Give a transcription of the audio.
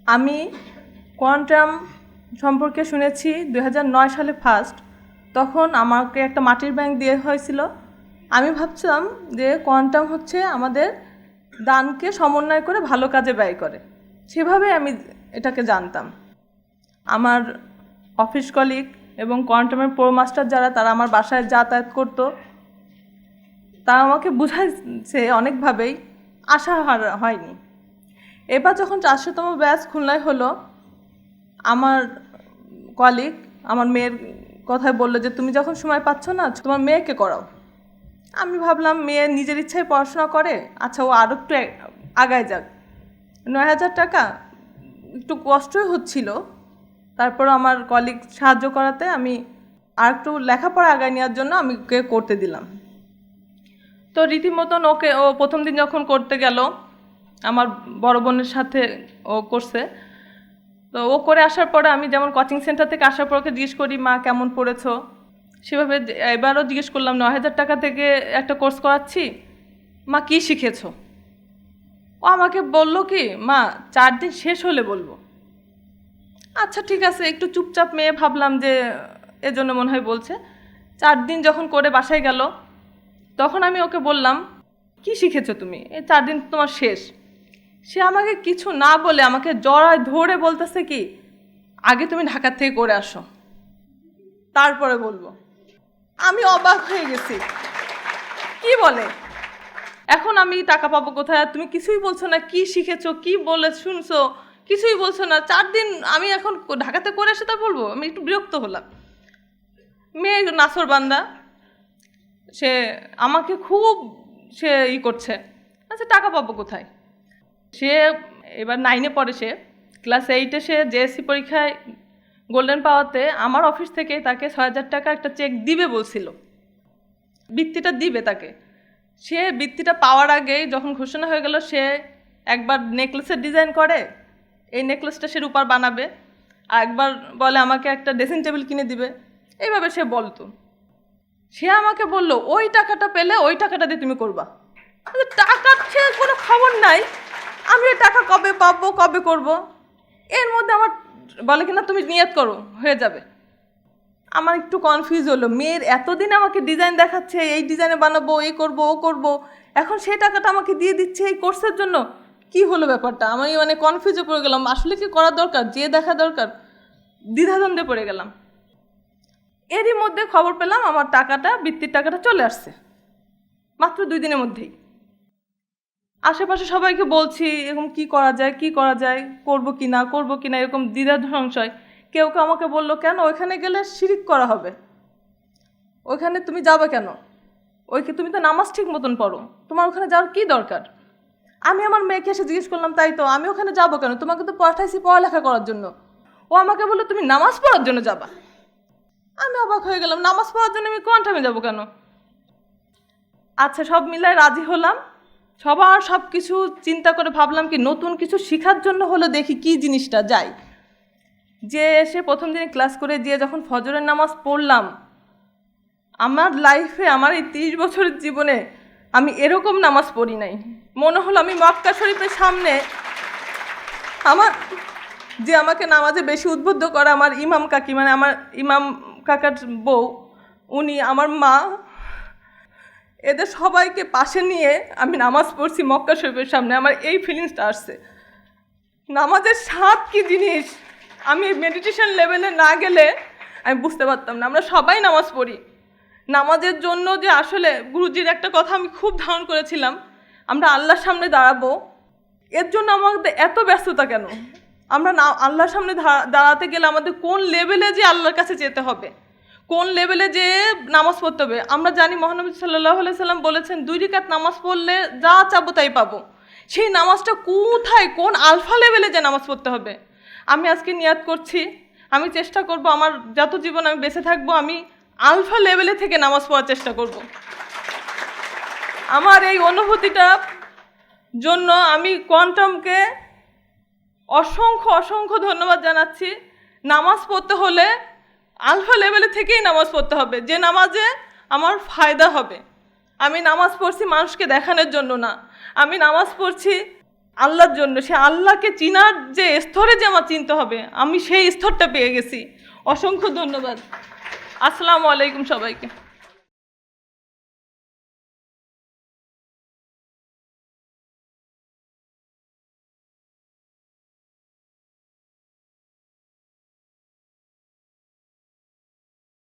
আমি কোয়ান্টাম সম্পর্কে শুনেছি 2009 সালে ফার্স্ট। তখন আমাকে একটা মাটির ব্যাংক দিয়ে হয়েছিল। আমি ভাবছিলাম যে কোয়ান্টাম হচ্ছে আমাদের দানকে সমন্বয় করে ভালো কাজে ব্যয় করে, সেভাবে আমি এটাকে জানতাম। আমার অফিস কলিগ এবং কোয়ান্টামের প্রো মাস্টার যারা, তারা আমার বাসায় যাতায়াত করতো, তা আমাকে বুঝাইছে অনেকভাবেই, আশা হয়নি। এবার যখন 400তম ব্যাচ খুলনায় হলো, আমার কলিগ আমার মেয়ের কথায় বললো যে তুমি যখন সময় পাচ্ছ না, তোমার মেয়েকে করাও। আমি ভাবলাম মেয়ে নিজের ইচ্ছায় পড়াশোনা করে, আচ্ছা ও আরও একটু আগায় যাক। 9,000 টাকা একটু কষ্টই হচ্ছিল, তারপর আমার কলিগ সাহায্য করাতে আমি আর একটু লেখাপড়া আগায় নেওয়ার জন্য আমি ওকে করতে দিলাম। তো রীতিমতন ও প্রথম দিন যখন করতে গেল, আমার বড় বোনের সাথে ও করছে। তো ও করে আসার পরে আমি যেমন কোচিং সেন্টার থেকে আসার পর ওকে জিজ্ঞেস করি মা কেমন পড়েছো, সেভাবে এবারও জিজ্ঞেস করলাম 9,000 টাকা থেকে একটা কোর্স করাচ্ছি, মা কী শিখেছো? ও আমাকে বলল কি, মা 4 দিন শেষ হলে বলবো। আচ্ছা ঠিক আছে, একটু চুপচাপ মেয়ে ভাবলাম যে এজন্য মনে হয় বলছে। 4 দিন যখন করে বাসায় গেল, তখন আমি ওকে বললাম কি শিখেছো তুমি, এই 4 দিন তোমার শেষ। সে আমাকে কিছু না বলে আমাকে জড়ায় ধরে বলতেছে কি, আগে তুমি ঢাকার থেকে করে আসো, তারপরে বলবো। আমি অবাক হয়ে গেছি, কি বলে এখন আমি টাকা পাবো কোথায়? তুমি কিছুই বলছো না, কি শিখেছো, কি বলে শুনছো, কিছুই বলছো না। 4 দিন আমি এখন ঢাকাতে করে এসে তা বলবো? আমি একটু বিরক্ত হলাম। মেয়ে নাসর বান্দা, সে আমাকে খুব করছে, আচ্ছা টাকা পাবো কোথায়? সে এবার 9-এ পড়ে, সে ক্লাস 8-এ সে জেএসসি পরীক্ষায় গোল্ডেন পাওয়াতে আমার অফিস থেকে তাকে 6,000 টাকা একটা চেক দিবে বলছিল, বৃত্তিটা দিবে তাকে। সে বৃত্তিটা পাওয়ার আগেই যখন ঘোষণা হয়ে গেল, সে একবার নেকলেসের ডিজাইন করে, এই নেকলেসটা সে রূপার বানাবে, আর একবার বলে আমাকে একটা ড্রেসিং টেবিল কিনে দিবে, এইভাবে সে বলতো। সে আমাকে বলল ওই টাকাটা পেলে ওই টাকাটা দিয়ে তুমি করবা। টাকার সে কোনো খবর নাই, আমি ওই টাকা কবে পাবো, কবে করব। এর মধ্যে আমার বলে কিনা তুমি নিয়ত করো, হয়ে যাবে। আমার একটু কনফিউজ হলো, মেয়ের এতদিন আমাকে ডিজাইন দেখাচ্ছে, এই ডিজাইনে বানাবো, এই করব, ও করব, এখন সেই টাকাটা আমাকে দিয়ে দিচ্ছে এই কোর্সের জন্য। কি হলো ব্যাপারটা? আমি কনফিউজে পড়ে গেলাম, আসলে কি করা দরকার, যে দেখা দরকার, দ্বিধাদ্বন্দ্বে পড়ে গেলাম। এরই মধ্যে খবর পেলাম আমার টাকাটা, বৃত্তির টাকাটা চলে আসছে মাত্র 2 দিনের মধ্যেই। আশেপাশে সবাইকে বলছি এরকম কি করা যায়, কি করা যায়, করবো কি না করবো কি না, এরকম দ্বিধা সংশয়। কেউ কেউ আমাকে বললো কেন ওইখানে গেলে শিরিক করা হবে, ওইখানে তুমি যাবে কেন, তুমি তো নামাজ ঠিক মতন পড়ো, তোমার ওখানে যাওয়ার কি দরকার? আমি আমার মেয়েকে এসে জিজ্ঞেস করলাম তাই তো, আমি ওখানে যাবো কেন, তোমাকে তো পাঠাইছি পড়ালেখা করার জন্য। ও আমাকে বললো তুমি নামাজ পড়ার জন্য যাবা। আমি অবাক হয়ে গেলাম, নামাজ পড়ার জন্য আমি কোয়ান্টামে যাবো কেন? আচ্ছা সব মিলায় রাজি হলাম। সবার সব কিছু চিন্তা করে ভাবলাম কি নতুন কিছু শেখার জন্য হলো, দেখি কি জিনিসটা যাই। যে এসে প্রথম দিন ক্লাস করে দিয়ে যখন ফজরের নামাজ পড়লাম, আমার লাইফে, আমার এই 30 বছরের জীবনে আমি এরকম নামাজ পড়ি নাই। মনে হলো আমি মক্কা শরীফের সামনে, আমার যে আমাকে নামাজে বেশি উদ্বুদ্ধ করে আমার ইমাম কাকি, আমার ইমাম কাকার বউ, উনি, আমার মা, এদের সবাইকে পাশে নিয়ে আমি নামাজ পড়ছি মক্কা শরীফের সামনে। আমার এই ফিলিংসটা আসছে। নামাজের স্বাদ কী জিনিস আমি মেডিটেশন লেভেলে না গেলে আমি বুঝতে পারতাম না। আমরা সবাই নামাজ পড়ি নামাজের জন্য, যে আসলে গুরুজির একটা কথা আমি খুব ধারণ করেছিলাম, আমরা আল্লাহর সামনে দাঁড়াবো, এর জন্য আমাদের এত ব্যস্ততা কেন? আমরা আল্লাহর সামনে দাঁড়াতে গেলে আমাদের কোন লেভেলে যে আল্লাহর কাছে যেতে হবে, কোন লেভেলে যে নামাজ পড়তে হবে। আমরা জানি মহানবী সাল্লাল্লাহু আলাইহি সাল্লাম বলেছেন 2 রাকাত নামাজ পড়লে যা চাবো তাই পাবো। সেই নামাজটা কোথায়, কোন আলফা লেভেলে যে নামাজ পড়তে হবে। আমি আজকে নিয়াত করছি, আমি চেষ্টা করব আমার যত জীবন আমি বেঁচে থাকবো আমি আলফা লেভেলে থেকে নামাজ পড়ার চেষ্টা করব। আমার এই অনুভূতিটা জন্য আমি কোয়ান্টামকে অসংখ্য অসংখ্য ধন্যবাদ জানাচ্ছি। নামাজ পড়তে হলে আলফা লেভেলে থেকেই নামাজ পড়তে হবে, যে নামাজে আমার ফায়দা হবে। আমি নামাজ পড়ছি মানুষকে দেখানোর জন্য না, আমি নামাজ পড়ছি আল্লাহর জন্য, সে আল্লাহকে চিনার যে স্তরে যে আমার চিনতে হবে, আমি সেই স্তরটা পেয়ে গেছি। অসংখ্য ধন্যবাদ। আসসালামু আলাইকুম সবাইকে।